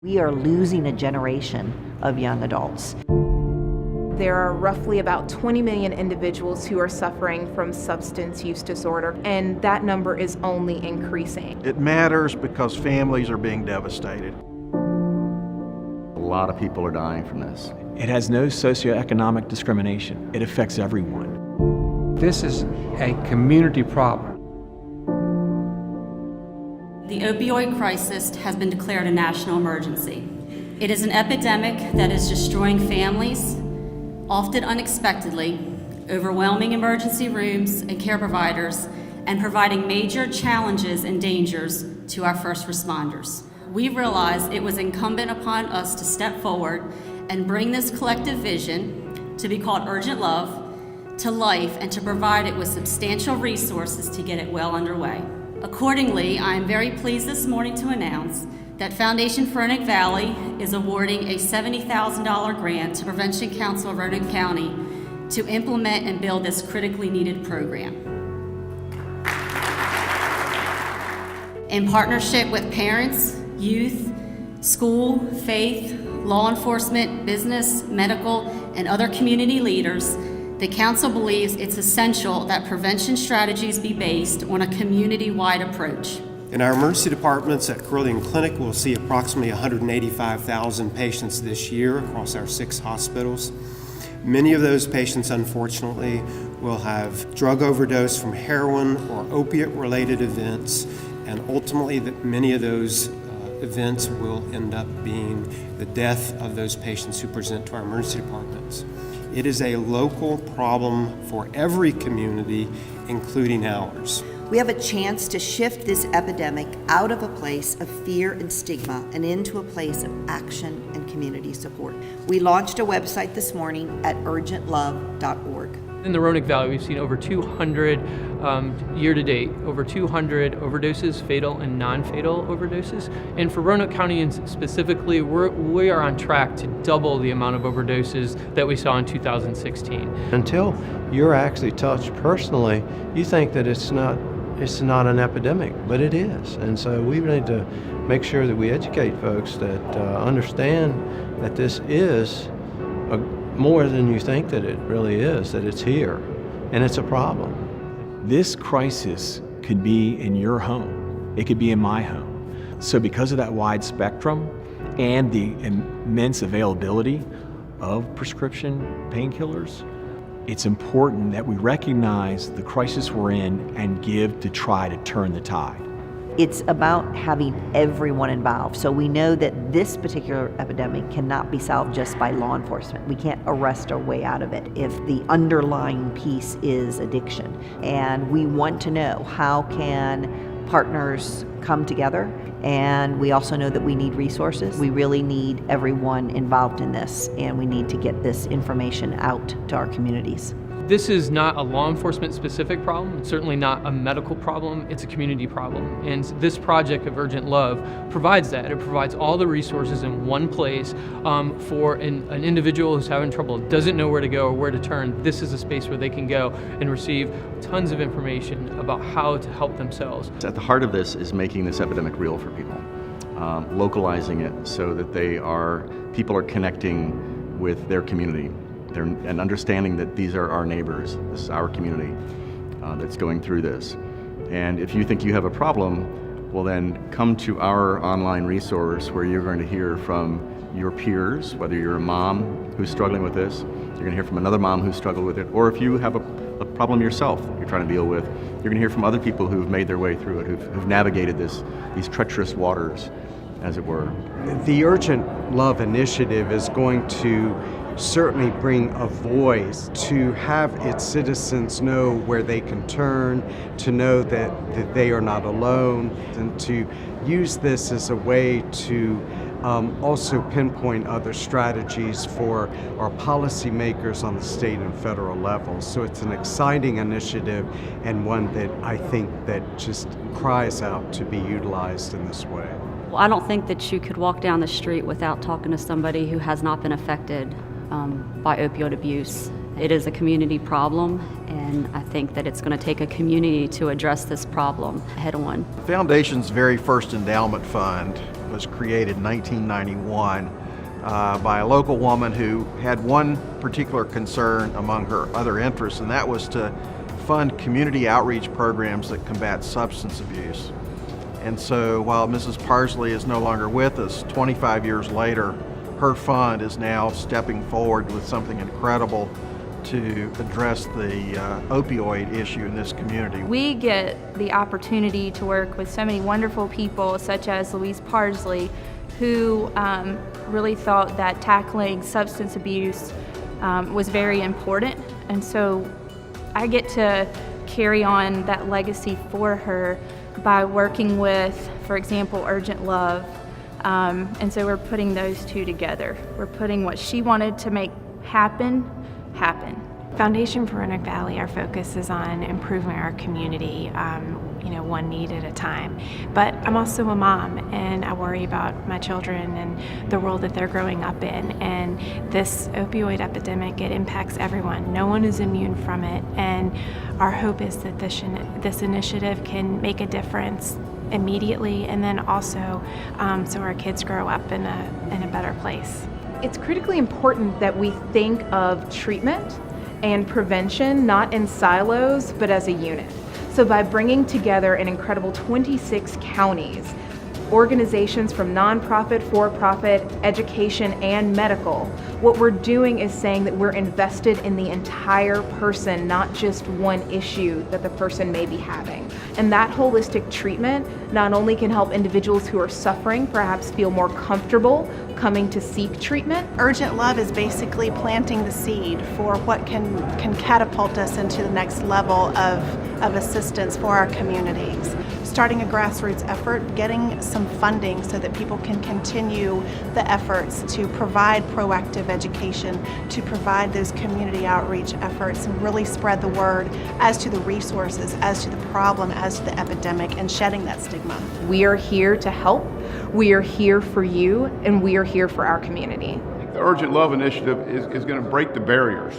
We are losing a generation of young adults. There are roughly about 20 million individuals who are suffering from substance use disorder, and that number is only increasing. It matters because families are being devastated. A lot of people are dying from this. It has no socioeconomic discrimination. It affects everyone. This is a community problem. The opioid crisis has been declared a national emergency. It is an epidemic that is destroying families, often unexpectedly, overwhelming emergency rooms and care providers, and providing major challenges and dangers to our first responders. We realized it was incumbent upon us to step forward and bring this collective vision, to be called Urgent Love, to life and to provide it with substantial resources to get it well underway. Accordingly, I am very pleased this morning to announce that Foundation for Roanoke Valley is awarding a $70,000 grant to Prevention Council of Roanoke County to implement and build this critically needed program. In partnership with parents, youth, school, faith, law enforcement, business, medical, and other community leaders, the Council believes it's essential that prevention strategies be based on a community-wide approach. In our emergency departments at Carilion Clinic, we'll see approximately 185,000 patients this year across our 6 hospitals. Many of those patients, unfortunately, will have drug overdose from heroin or opiate-related events, and ultimately many of those events will end up being the death of those patients who present to our emergency departments. It is a local problem for every community, including ours. We have a chance to shift this epidemic out of a place of fear and stigma and into a place of action and community support. We launched a website this morning at urgentlove.org. In the Roanoke Valley, we've seen over 200 year-to-date, over 200 overdoses, fatal and non-fatal overdoses. And for Roanoke County specifically, we are on track to double the amount of overdoses that we saw in 2016. Until you're actually touched personally, you think that it's not an epidemic, but it is. And so we need to make sure that we educate folks that understand that this is more than you think that it really is, that it's here, and it's a problem. This crisis could be in your home. It could be in my home. So because of that wide spectrum and the immense availability of prescription painkillers, it's important that we recognize the crisis we're in and give to try to turn the tide. It's about having everyone involved. So we know that this particular epidemic cannot be solved just by law enforcement. We can't arrest our way out of it if the underlying piece is addiction. And we want to know how can partners come together, and we also know that we need resources. We really need everyone involved in this, and we need to get this information out to our communities. This is not a law enforcement specific problem. It's certainly not a medical problem. It's a community problem. And this project of Urgent Love provides that. It provides all the resources in one place for an individual who's having trouble, doesn't know where to go or where to turn. This is a space where they can go and receive tons of information about how to help themselves. At the heart of this is making this epidemic real for people, localizing it so that people are connecting with their community. And understanding that these are our neighbors, this is our community that's going through this. And if you think you have a problem, well then come to our online resource where you're going to hear from your peers, whether you're a mom who's struggling with this, you're going to hear from another mom who's struggled with it, or if you have a problem yourself that you're trying to deal with, you're going to hear from other people who've made their way through it, who've navigated these treacherous waters, as it were. The Urgent Love initiative is going to certainly bring a voice to have its citizens know where they can turn, to know that they are not alone, and to use this as a way to also pinpoint other strategies for our policymakers on the state and federal levels. So it's an exciting initiative and one that I think that just cries out to be utilized in this way. Well, I don't think that you could walk down the street without talking to somebody who has not been affected by opioid abuse. It is a community problem, and I think that it's going to take a community to address this problem head on. The Foundation's very first endowment fund was created in 1991 by a local woman who had one particular concern among her other interests, and that was to fund community outreach programs that combat substance abuse. And so while Mrs. Parsley is no longer with us, 25 years later, her fund is now stepping forward with something incredible to address the opioid issue in this community. We get the opportunity to work with so many wonderful people such as Louise Parsley, who really thought that tackling substance abuse was very important. And so I get to carry on that legacy for her by working with, for example, Urgent Love. And so we're putting those two together. We're putting what she wanted to make happen. Foundation for Roanoke Valley, our focus is on improving our community, one need at a time. But I'm also a mom, and I worry about my children and the world that they're growing up in. And this opioid epidemic, it impacts everyone. No one is immune from it. And our hope is that this initiative can make a difference immediately, and then also so our kids grow up in a better place. It's critically important that we think of treatment and prevention not in silos, but as a unit. So by bringing together an incredible 26 counties, organizations from nonprofit, for-profit, education, and medical, what we're doing is saying that we're invested in the entire person, not just one issue that the person may be having. And that holistic treatment not only can help individuals who are suffering perhaps feel more comfortable coming to seek treatment. Urgent Love is basically planting the seed for what can catapult us into the next level of assistance for our communities. Starting a grassroots effort, getting some funding so that people can continue the efforts to provide proactive education, to provide those community outreach efforts, and really spread the word as to the resources, as to the problem, as to the epidemic, and shedding that stigma. We are here to help, we are here for you, and we are here for our community. The Urgent Love Initiative is going to break the barriers